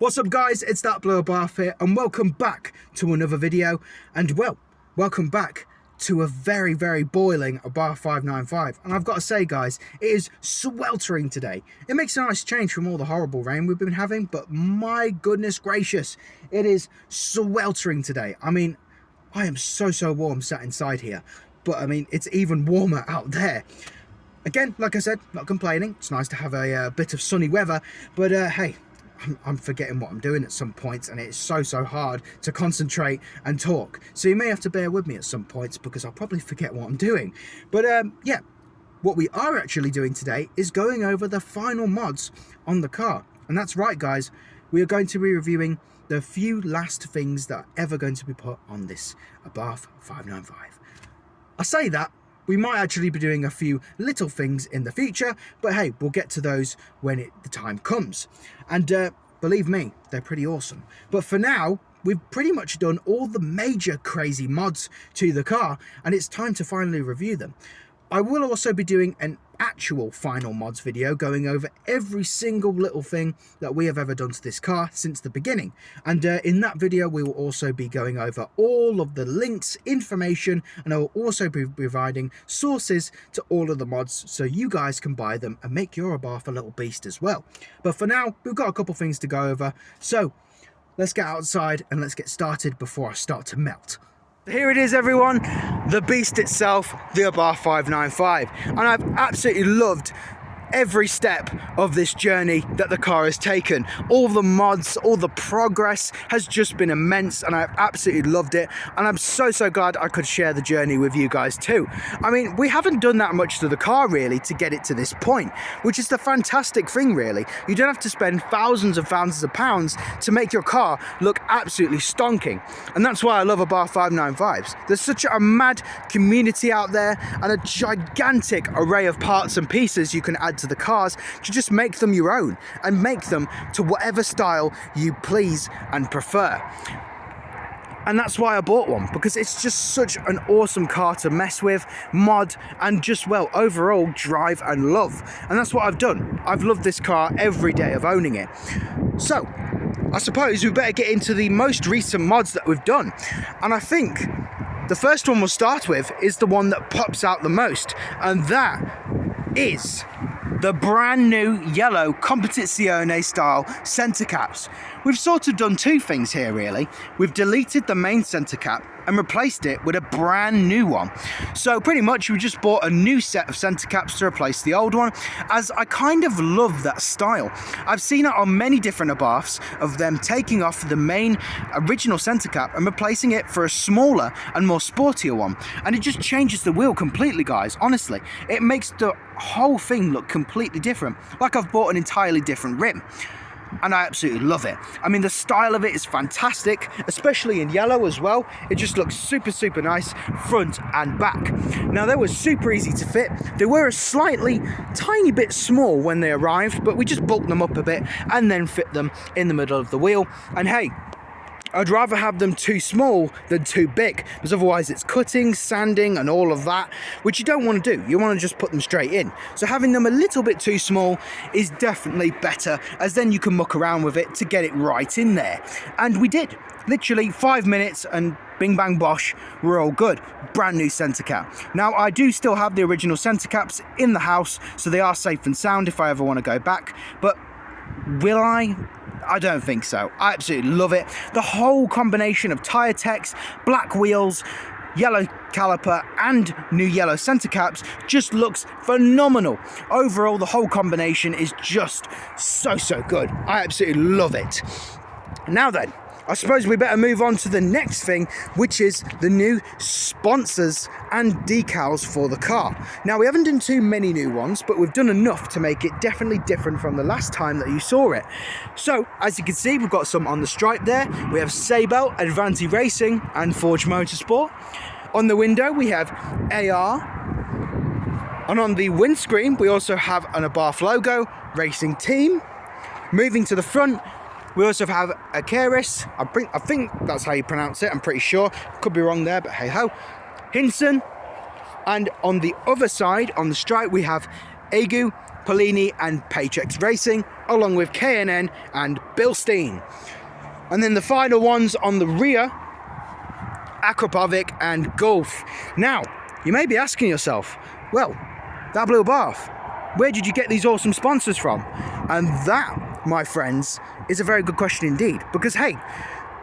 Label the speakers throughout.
Speaker 1: What's up guys, it's that blue Abarth here and welcome back to another video, and welcome back to a very boiling Abarth 595. And I've got to say guys, it is sweltering today. It makes a nice change from all the horrible rain we've been having, but my goodness gracious, it is sweltering today. I mean, I am so warm sat inside here, but I mean, it's even warmer out there. Again, like I said, not complaining. It's nice to have a bit of sunny weather, but hey, I'm forgetting what I'm doing at some points, and it's so hard to concentrate and talk. So you may have to bear with me at some points because I'll probably forget what I'm doing. But yeah, what we are actually doing today is going over the final mods on the car. And that's right guys, we are going to be reviewing the few last things that are ever going to be put on this Abarth 595. I say that, we might actually be doing a few little things in the future, but hey, we'll get to those when the time comes. And believe me, they're pretty awesome. But for now, we've pretty much done all the major crazy mods to the car, and it's time to finally review them. I will also be doing an actual final mods video going over every single little thing that we have ever done to this car since the beginning, and in that video we will also be going over all of the links, information, and I will also be providing sources to all of the mods so you guys can buy them and make your Abarth a little beast as well. But for now, we've got a couple things to go over, so let's get outside and let's get started before I start to melt. Here it is everyone, the beast itself, the Abarth 595, and I've absolutely loved every step of this journey that the car has taken. All the mods, all the progress has just been immense, and I've absolutely loved it, and I'm so glad I could share the journey with you guys too. I mean, we haven't done that much to the car really to get it to this point, which is the fantastic thing really. You don't have to spend thousands of pounds to make your car look absolutely stonking, and that's why I love Abarth 595s. There's such a mad community out there and a gigantic array of parts and pieces you can add to the cars to just make them your own and make them to whatever style you please and prefer. And that's why I bought one, because it's just such an awesome car to mess with, mod, and just, well, overall drive and love. And that's what I've done. I've loved this car every day of owning it. So I suppose we better get into the most recent mods that we've done, and I think the first one we'll start with is the one that pops out the most, and that is the brand new yellow Competizione style centre caps. We've sort of done two things here really. We've deleted the main centre cap and replaced it with a brand new one. So pretty much we just bought a new set of centre caps to replace the old one, as I kind of love that style. I've seen it on many different Abarths of them taking off the main original centre cap and replacing it for a smaller and more sportier one, and it just changes the wheel completely guys. Honestly, it makes the whole thing look completely different, like I've bought an entirely different rim. And I absolutely love it. I mean, the style of it is fantastic, especially in yellow as well. It just looks super nice front and back. Now, they were super easy to fit. They were a slightly tiny bit small when they arrived, but we just bulked them up a bit and then fit them in the middle of the wheel. And hey, I'd rather have them too small than too big, because otherwise it's cutting, sanding and all of that, which you don't want to do. You want to just put them straight in. So having them a little bit too small is definitely better, as then you can muck around with it to get it right in there. And we did. Literally 5 minutes and bing bang bosh, we're all good. Brand new centre cap. Now, I do still have the original centre caps in the house, so they are safe and sound if I ever want to go back, but will I? I don't think so. I absolutely love it. The whole combination of tyre techs, black wheels, yellow caliper and new yellow centre caps just looks phenomenal. Overall, the whole combination is just so good. I absolutely love it. Now then, I suppose we better move on to the next thing, which is the new sponsors and decals for the car. Now, we haven't done too many new ones, but we've done enough to make it definitely different from the last time that you saw it. So, as you can see, we've got some on the stripe there. We have Sable, Avanti Racing and Forge Motorsport. On the window, we have AR. And on the windscreen, we also have an Abarth logo, Racing Team. Moving to the front, we also have Akeris, I think that's how you pronounce it, I'm pretty sure. Could be wrong there, but hey ho. Hinson. And on the other side, on the stripe, we have Agu, Polini and Paychex Racing, along with K&N and Bilstein. And then the final ones on the rear, Akrapovic and Gulf. Now, you may be asking yourself, well, that Blue Abarth, where did you get these awesome sponsors from? And that, my friends, is a very good question indeed. Because, hey,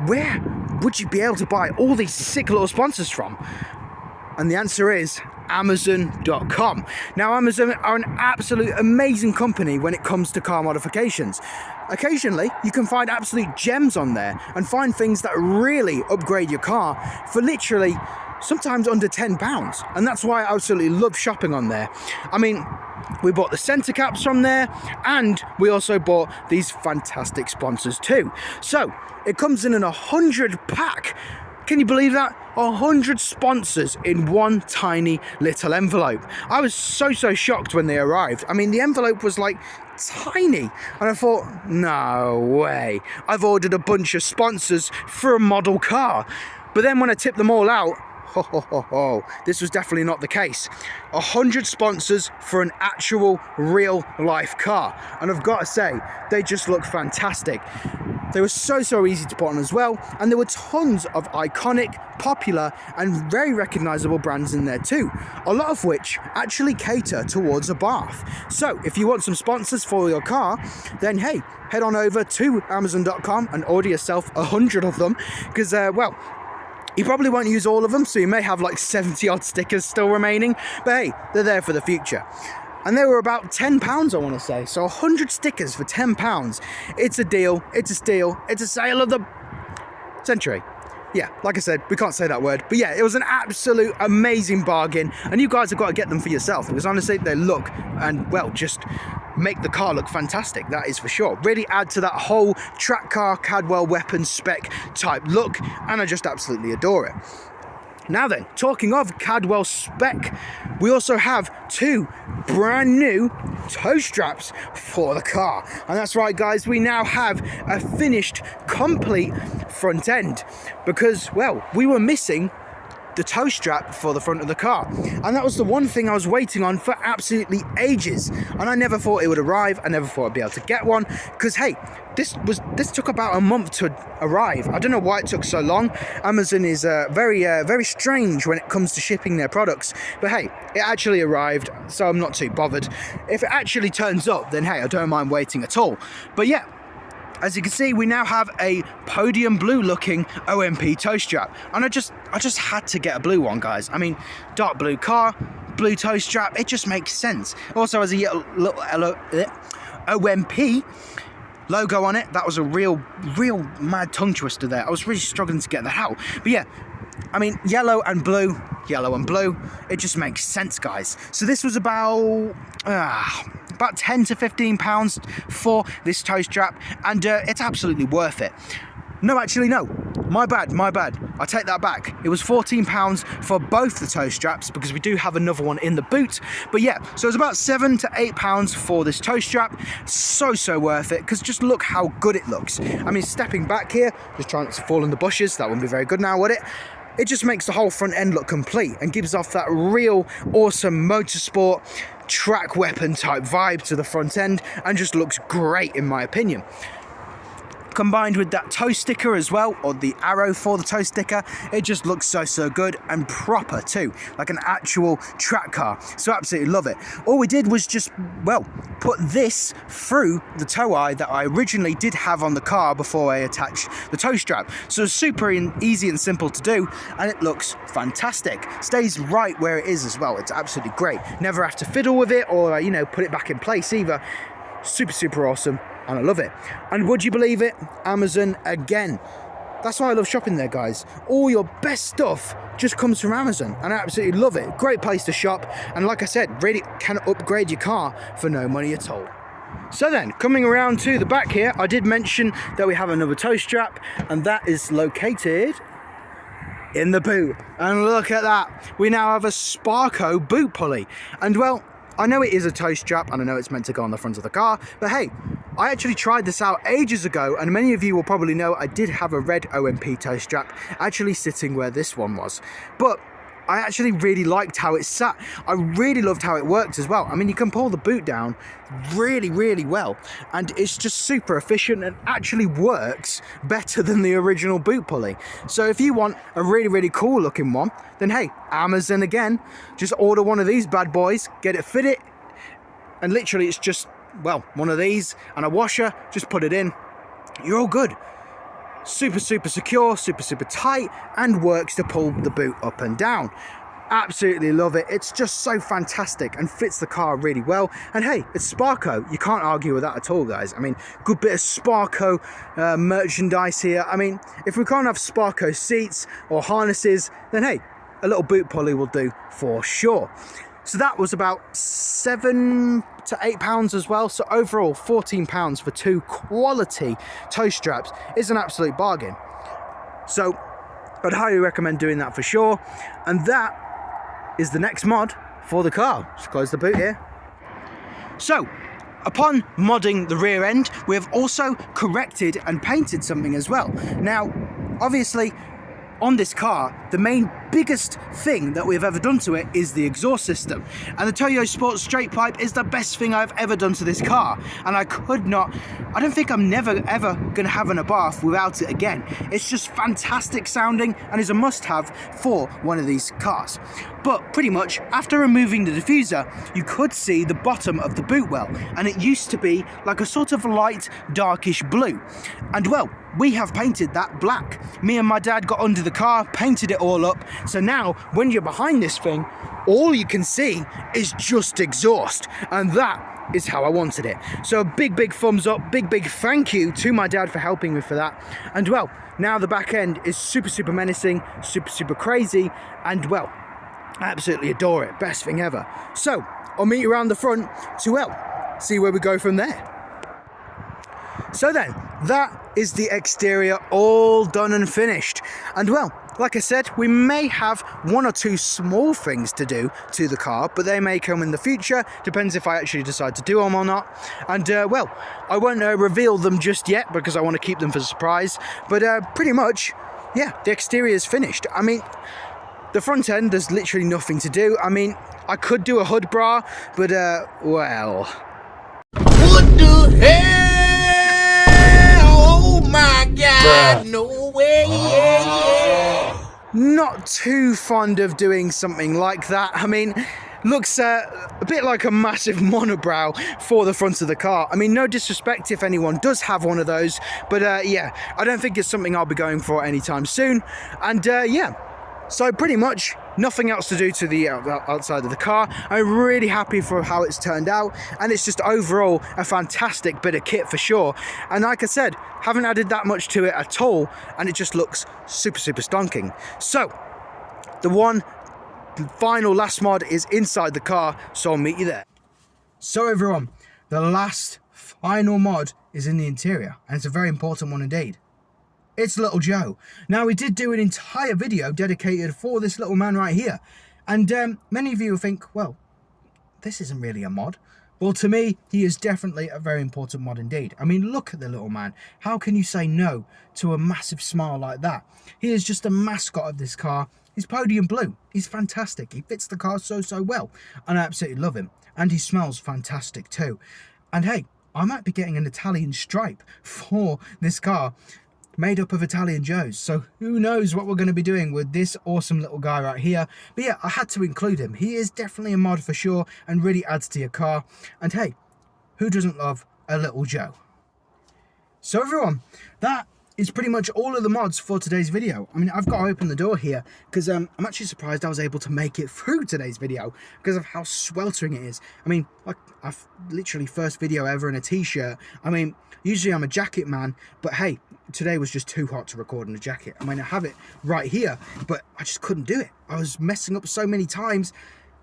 Speaker 1: where would you be able to buy all these sick little sponsors from? And the answer is Amazon.com. Now, Amazon are an absolute amazing company when it comes to car modifications. Occasionally, you can find absolute gems on there and find things that really upgrade your car for literally sometimes under £10. And that's why I absolutely love shopping on there. I mean, we bought the center caps from there, and we also bought these fantastic sponsors too. So it comes in an 100 pack. Can you believe that? 100 sponsors in one tiny little envelope. I was so shocked when they arrived. I mean, the envelope was like tiny, and I thought, no way, I've ordered a bunch of sponsors for a model car. But then when I tipped them all out, this was definitely not the case. 100 sponsors for an actual real life car, and I've got to say, they just look fantastic. They were so easy to put on as well, and there were tons of iconic, popular and very recognizable brands in there too, a lot of which actually cater towards Abarth. So if you want some sponsors for your car, then hey, head on over to Amazon.com and order yourself 100 of them, because well, you probably won't use all of them, so you may have like 70 odd stickers still remaining, but hey, they're there for the future. And they were about £10, I want to say. So 100 stickers for £10. It's a deal, it's a steal, it's a sale of the century. Yeah, like I said, we can't say that word. But yeah, it was an absolute amazing bargain. And you guys have got to get them for yourself. Because honestly, they look and, well, just make the car look fantastic. That is for sure. Really add to that whole track car Cadwell weapon spec type look. And I just absolutely adore it. Now then, talking of Cadwell spec, we also have 2 brand new toe straps for the car. And that's right, guys, we now have a finished, complete front end. Because, well, we were missing the toe strap for the front of the car, and that was the one thing I was waiting on for absolutely ages, and I never thought it would arrive. I never thought I'd be able to get one, because hey, this took about a month to arrive. I don't know why it took so long. Amazon is very strange when it comes to shipping their products, but hey, it actually arrived, so I'm not too bothered. If it actually turns up, then hey, I don't mind waiting at all. But yeah, as you can see, we now have a podium blue looking OMP toe strap, and I just had to get a blue one, guys. I mean, dark blue car, blue toe strap, it just makes sense. Also has a little OMP logo on it. That was a real mad tongue twister there. I was really struggling to get that out. But yeah, I mean, yellow and blue, it just makes sense, guys. So this was about 10 to 15 pounds for this toe strap, and it's absolutely worth it. No, actually, no. My bad. I take that back. It was £14 for both the toe straps, because we do have another one in the boot. But yeah, so it's about £7 to £8 for this toe strap. So worth it, because just look how good it looks. I mean, stepping back here, just trying not to fall in the bushes. That wouldn't be very good now, would it? It just makes the whole front end look complete and gives off that real awesome motorsport track weapon type vibe to the front end, and just looks great in my opinion. Combined with that toe sticker as well, or the arrow for the toe sticker, it just looks so good and proper too, like an actual track car. So absolutely love it. All we did was just, well, put this through the toe eye that I originally did have on the car before I attached the toe strap. So it's super easy and simple to do, and it looks fantastic. Stays right where it is as well. It's absolutely great. Never have to fiddle with it or, you know, put it back in place either. Super awesome. And I love it. And would you believe it? Amazon again. That's why I love shopping there, guys. All your best stuff just comes from Amazon, and I absolutely love it. Great place to shop, and like I said, really can upgrade your car for no money at all. So then, coming around to the back here, I did mention that we have another toe strap, and that is located in the boot. And look at that. We now have a Sparco boot pulley. And well, I know it is a toe strap, and I know it's meant to go on the front of the car, but hey, I actually tried this out ages ago, and many of you will probably know I did have a red OMP toe strap actually sitting where this one was. But I actually really liked how it sat. I really loved how it worked as well. I mean, you can pull the boot down really well, and it's just super efficient and actually works better than the original boot pulley. So if you want a really cool looking one, then hey, Amazon again, just order one of these bad boys, get it fitted, and literally it's just, well, one of these and a washer, just put it in, you're all good. Super secure, super tight, and works to pull the boot up and down. Absolutely love it. It's just so fantastic and fits the car really well. And hey, it's Sparco. You can't argue with that at all, guys. I mean, good bit of Sparco merchandise here. I mean, if we can't have Sparco seats or harnesses, then hey, a little boot pulley will do for sure. So that was about £7 to £8 as well. So overall, £14 for 2 quality toe straps is an absolute bargain. So I'd highly recommend doing that for sure. And that is the next mod for the car. Just close the boot here. So upon modding the rear end, we have also corrected and painted something as well. Now, obviously, on this car, the biggest thing that we've ever done to it is the exhaust system. And the Toyo Sport straight pipe is the best thing I've ever done to this car. And I don't think I'm never ever gonna have an Abarth without it again. It's just fantastic sounding and is a must-have for one of these cars. But pretty much, after removing the diffuser, you could see the bottom of the boot well. And it used to be like a sort of light, darkish blue. And well, we have painted that black. Me and my dad got under the car, painted it all up. So now, when you're behind this thing, all you can see is just exhaust. And that is how I wanted it. So big thumbs up, big thank you to my dad for helping me for that. And well, now the back end is super menacing, super crazy, and well, I absolutely adore it. Best thing ever. So I'll meet you around the front to, well, see where we go from there. So then, that is the exterior all done and finished. And well, like I said, we may have 1 or 2 small things to do to the car, but they may come in the future. Depends if I actually decide to do them or not. And well, I won't reveal them just yet because I want to keep them for a surprise. But pretty much, yeah, the exterior is finished. I mean, the front end, there's literally nothing to do. I mean, I could do a hood bra, but well.
Speaker 2: What the hell? Oh my God, no way, yeah.
Speaker 1: Not too fond of doing something like that. I mean, looks a bit like a massive monobrow for the front of the car. I mean, no disrespect if anyone does have one of those, but yeah, I don't think it's something I'll be going for anytime soon. And yeah, so pretty much nothing else to do to the outside of the car. I'm really happy for how it's turned out, and it's just overall a fantastic bit of kit for sure. And like I said, haven't added that much to it at all, and it just looks super stonking. So the final last mod is inside the car, so I'll meet you there. So everyone, the last final mod is in the interior, and it's a very important one indeed. It's Little Joe. Now, we did do an entire video dedicated for this little man right here. And many of you will think, well, this isn't really a mod. Well, to me, he is definitely a very important mod indeed. I mean, look at the little man. How can you say no to a massive smile like that? He is just a mascot of this car. He's podium blue. He's fantastic. He fits the car so well. And I absolutely love him. And he smells fantastic too. And hey, I might be getting an Italian stripe for this car, made up of Italian Joes. So who knows what we're going to be doing with this awesome little guy right here. But yeah, I had to include him. He is definitely a mod for sure and really adds to your car. And hey, who doesn't love a Little Joe? So everyone, that is pretty much all of the mods for today's video. I mean, I've got to open the door here because I'm actually surprised I was able to make it through today's video because of how sweltering it is. I mean, like, I've literally first video ever in a t-shirt. I mean, usually I'm a jacket man, but hey, today was just too hot to record in a jacket. I mean, I have it right here, but I just couldn't do it. I was messing up so many times.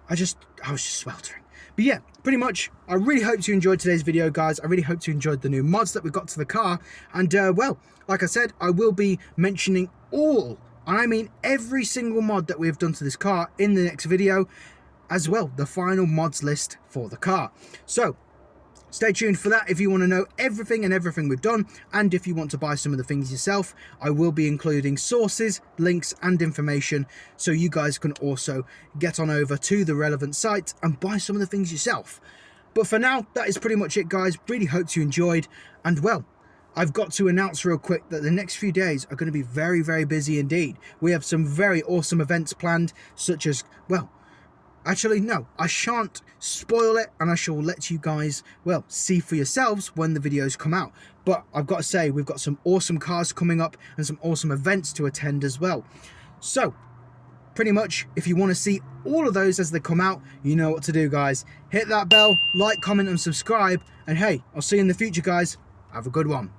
Speaker 1: I was just sweltering. But yeah, pretty much, I really hope you enjoyed today's video, guys. I really hope you enjoyed the new mods that we got to the car. And well, like I said, I will be mentioning all, and I mean every single mod that we've done to this car in the next video, as well, the final mods list for the car. So Stay tuned for that if you want to know everything we've done, and if you want to buy some of the things yourself, I will be including sources, links and information so you guys can also get on over to the relevant site and buy some of the things yourself. But for now, that is pretty much it, guys. Really hope you enjoyed, and well, I've got to announce real quick that the next few days are going to be very, very busy indeed. We have some very awesome events planned, such as, well, actually, no, I shan't spoil it, and I shall let you guys, well, see for yourselves when the videos come out. But I've got to say, we've got some awesome cars coming up and some awesome events to attend as well. So, pretty much, if you want to see all of those as they come out, you know what to do, guys. Hit that bell, like, comment, and subscribe. And hey, I'll see you in the future, guys. Have a good one.